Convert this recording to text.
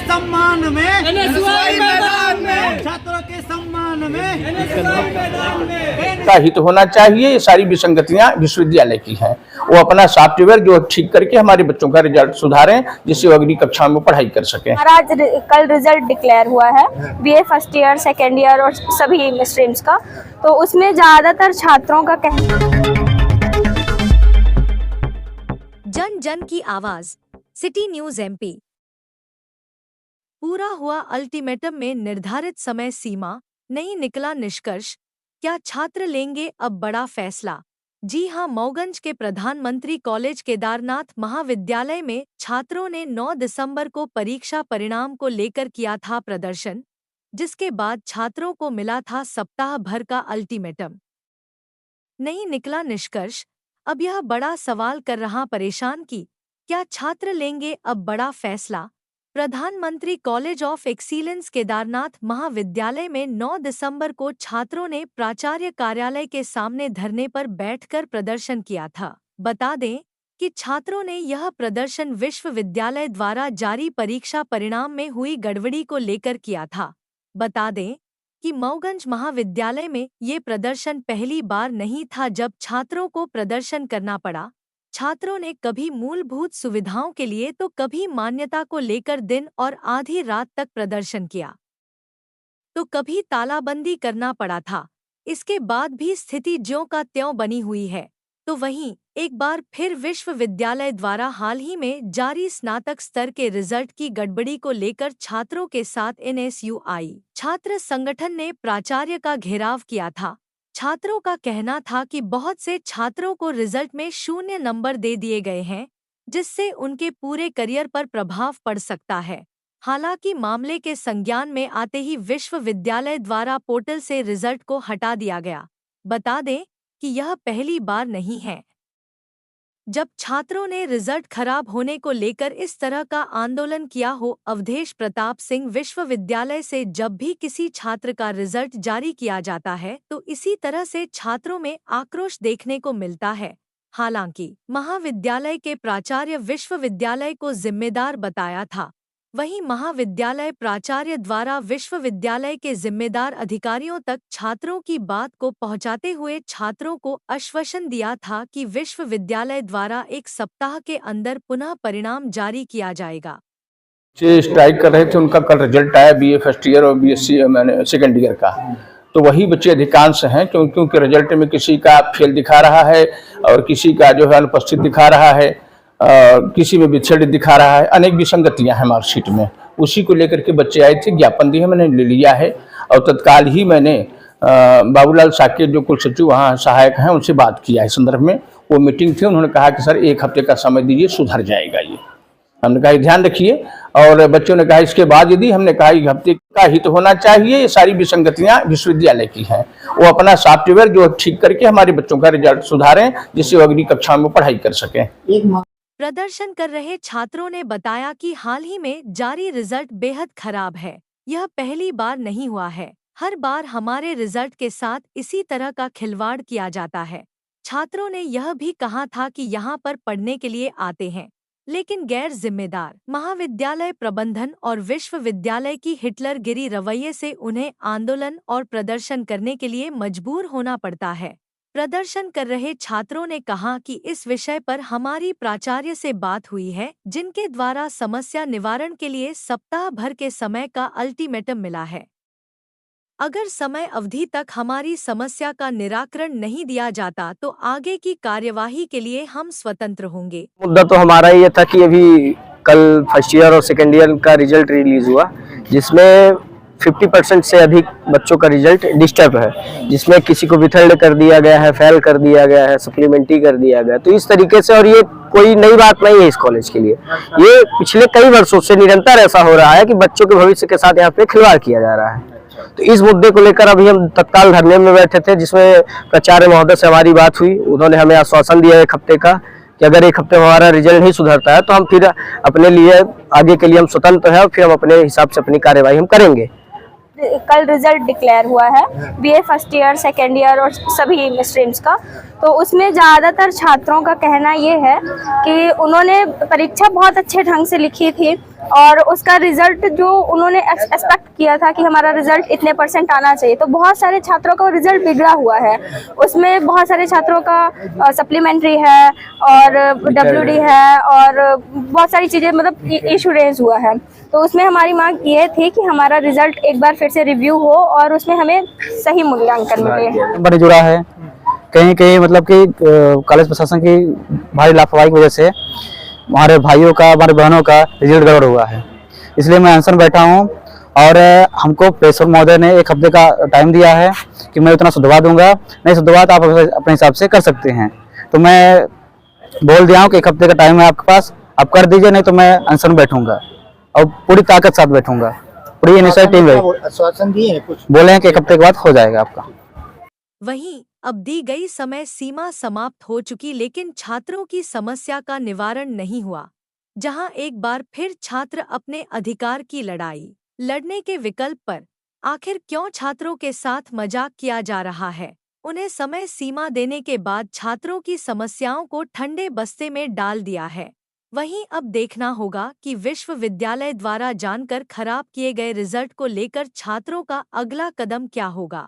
सम्मान में, मैदान में, छात्रों के सम्मान में मैदान में का हित होना चाहिए। ये सारी विसंगतियां विश्वविद्यालय की हैं। वो अपना सॉफ्टवेयर जो ठीक करके हमारे बच्चों का रिजल्ट सुधारें, जिससे वो अगली कक्षाओं में पढ़ाई कर सकें। हमारा आज कल रिजल्ट डिक्लेयर हुआ है BA first year, second year और सभी स्ट्रीम्स का। तो उसमें ज्यादातर छात्रों का जन जन की आवाज, सिटी न्यूज एमपी। पूरा हुआ अल्टीमेटम में निर्धारित समय सीमा, नहीं निकला निष्कर्ष, क्या छात्र लेंगे अब बड़ा फैसला? जी हां, मऊगंज के प्रधानमंत्री कॉलेज केदारनाथ महाविद्यालय में छात्रों ने 9 दिसंबर को परीक्षा परिणाम को लेकर किया था प्रदर्शन, जिसके बाद छात्रों को मिला था सप्ताह भर का अल्टीमेटम। नहीं निकला निष्कर्ष। अब यह बड़ा सवाल कर रहा परेशान कि क्या छात्र लेंगे अब बड़ा फैसला? प्रधानमंत्री कॉलेज ऑफ एक्सीलेंस केदारनाथ महाविद्यालय में 9 दिसंबर को छात्रों ने प्राचार्य कार्यालय के सामने धरने पर बैठकर प्रदर्शन किया था। बता दें कि छात्रों ने यह प्रदर्शन विश्वविद्यालय द्वारा जारी परीक्षा परिणाम में हुई गड़बड़ी को लेकर किया था। बता दें कि मऊगंज महाविद्यालय में ये प्रदर्शन पहली बार नहीं था जब छात्रों को प्रदर्शन करना पड़ा। छात्रों ने कभी मूलभूत सुविधाओं के लिए तो कभी मान्यता को लेकर दिन और आधी रात तक प्रदर्शन किया, तो कभी तालाबंदी करना पड़ा था। इसके बाद भी स्थिति ज्यों का त्यों बनी हुई है। तो वहीं एक बार फिर विश्वविद्यालय द्वारा हाल ही में जारी स्नातक स्तर के रिजल्ट की गड़बड़ी को लेकर छात्रों के साथ NSUI छात्र संगठन ने प्राचार्य का घेराव किया था। छात्रों का कहना था कि बहुत से छात्रों को रिजल्ट में 0 नंबर दे दिए गए हैं, जिससे उनके पूरे करियर पर प्रभाव पड़ सकता है। हालांकि मामले के संज्ञान में आते ही विश्वविद्यालय द्वारा पोर्टल से रिजल्ट को हटा दिया गया। बता दें कि यह पहली बार नहीं है जब छात्रों ने रिजल्ट खराब होने को लेकर इस तरह का आंदोलन किया हो। अवधेश प्रताप सिंह विश्वविद्यालय से जब भी किसी छात्र का रिजल्ट जारी किया जाता है तो इसी तरह से छात्रों में आक्रोश देखने को मिलता है। हालांकि महाविद्यालय के प्राचार्य विश्वविद्यालय को जिम्मेदार बताया था, वहीं महाविद्यालय प्राचार्य द्वारा विश्वविद्यालय के जिम्मेदार अधिकारियों तक छात्रों की बात को पहुंचाते हुए छात्रों को आश्वासन दिया था कि विश्वविद्यालय द्वारा 1 सप्ताह के अंदर पुनः परिणाम जारी किया जाएगा। स्ट्राइक कर रहे थे, उनका कल रिजल्ट आया बीए फर्स्ट ईयर और बीएससी मैंने सेकेंड ईयर का। तो वही बच्चे अधिकांश हैं, क्योंकि रिजल्ट में किसी का फेल दिखा रहा है और किसी का जो है अनुपस्थित दिखा रहा है, किसी में विच्छेद दिखा रहा है, अनेक विसंगतियां हैं मार्कशीट में। उसी को लेकर के बच्चे आए थे, ज्ञापन दिए, मैंने ले लिया है और तत्काल ही मैंने बाबूलाल साकेत जो कुल सचिव वहाँ सहायक हैं उनसे बात किया है। संदर्भ में वो मीटिंग थी, उन्होंने कहा कि सर 1 हफ्ते का समय दीजिए, सुधर जाएगा ये। हमने कहा ध्यान रखिए, और बच्चों ने कहा इसके बाद यदि, हमने कहा 1 हफ्ते का हित होना चाहिए। ये सारी विसंगतियां विश्वविद्यालय की हैं। वो अपना सॉफ्टवेयर जो ठीक करके हमारे बच्चों का रिजल्ट सुधारें, जिससे वो अगली कक्षाओं में पढ़ाई कर सकें। प्रदर्शन कर रहे छात्रों ने बताया कि हाल ही में जारी रिजल्ट बेहद खराब है। यह पहली बार नहीं हुआ है, हर बार हमारे रिजल्ट के साथ इसी तरह का खिलवाड़ किया जाता है। छात्रों ने यह भी कहा था कि यहाँ पर पढ़ने के लिए आते हैं, लेकिन गैर जिम्मेदार महाविद्यालय प्रबंधन और विश्वविद्यालय की हिटलरगिरी रवैये से उन्हें आंदोलन और प्रदर्शन करने के लिए मजबूर होना पड़ता है। प्रदर्शन कर रहे छात्रों ने कहा कि इस विषय पर हमारी प्राचार्य से बात हुई है, जिनके द्वारा समस्या निवारण के लिए सप्ताह भर के समय का अल्टीमेटम मिला है। अगर समय अवधि तक हमारी समस्या का निराकरण नहीं दिया जाता तो आगे की कार्यवाही के लिए हम स्वतंत्र होंगे। मुद्दा तो हमारा ये था कि अभी कल फर्स्ट ईयर और सेकेंड ईयर का रिजल्ट रिलीज हुआ, जिसमें 50% से अधिक बच्चों का रिजल्ट डिस्टर्ब है, जिसमें किसी को विथल्ड कर दिया गया है, फेल कर दिया गया है, सप्लीमेंट्री कर दिया गया। तो इस तरीके से, और ये कोई नई बात नहीं है इस कॉलेज के लिए, ये पिछले कई वर्षों से निरंतर ऐसा हो रहा है कि बच्चों के भविष्य के साथ यहाँ पे खिलवाड़ किया जा रहा है। तो इस मुद्दे को लेकर अभी हम तत्काल धरने में बैठे थे, जिसमें प्राचार्य महोदय से हमारी बात हुई। उन्होंने हमें आश्वासन दिया 1 हफ्ते का कि अगर 1 हफ्ते में हमारा रिजल्ट नहीं सुधरता है तो हम फिर अपने लिए आगे के लिए हम स्वतंत्र हैं और फिर हम अपने हिसाब से अपनी कार्यवाही हम करेंगे। कल रिजल्ट डिक्लेयर हुआ है BA first year, second year और सभी स्ट्रीम्स का। तो उसमें ज़्यादातर छात्रों का कहना ये है कि उन्होंने परीक्षा बहुत अच्छे ढंग से लिखी थी और उसका रिजल्ट जो उन्होंने एक्सपेक्ट किया था कि हमारा रिजल्ट इतने % आना चाहिए, तो बहुत सारे छात्रों का रिजल्ट बिगड़ा हुआ है। उसमें बहुत सारे छात्रों का सप्लीमेंट्री है और WD है और बहुत सारी चीज़ें मतलब इशू रेज हुआ है। तो उसमें हमारी मांग ये थी कि हमारा रिजल्ट एक बार फिर से रिव्यू हो और उसमें हमें सही मूल्यांकन मिले। नंबर जुड़ा है, कहीं कहीं मतलब कि कॉलेज प्रशासन की भारी लापरवाही की वजह से हमारे भाइयों का, हमारे बहनों का रिजल्ट गड़बड़ हुआ है। इसलिए मैं अनशन बैठा हूँ और हमको प्रेसर महोदय ने 1 हफ्ते का टाइम दिया है कि मैं उतना सुधरवा दूंगा, नहीं सुधरवा तो आप अपने हिसाब से कर सकते हैं। तो मैं बोल दिया हूँ कि 1 हफ्ते का टाइम है आपके पास, आप कर दीजिए, नहीं तो मैं अनशन बैठूंगा और पूरी ताकत साथ बैठूंगा। पूरी इनिशिएटिव आश्वासन दिए हैं, कुछ बोले हैं कि 1 हफ्ते के बाद हो जाएगा आपका। वहीं अब दी गई समय सीमा समाप्त हो चुकी, लेकिन छात्रों की समस्या का निवारण नहीं हुआ। जहां एक बार फिर छात्र अपने अधिकार की लड़ाई लड़ने के विकल्प पर आखिर क्यों छात्रों के साथ मजाक किया जा रहा है? उन्हें समय सीमा देने के बाद छात्रों की समस्याओं को ठंडे बस्ते में डाल दिया है। वहीं अब देखना होगा कि विश्वविद्यालय द्वारा जानकर खराब किए गए रिजल्ट को लेकर छात्रों का अगला कदम क्या होगा।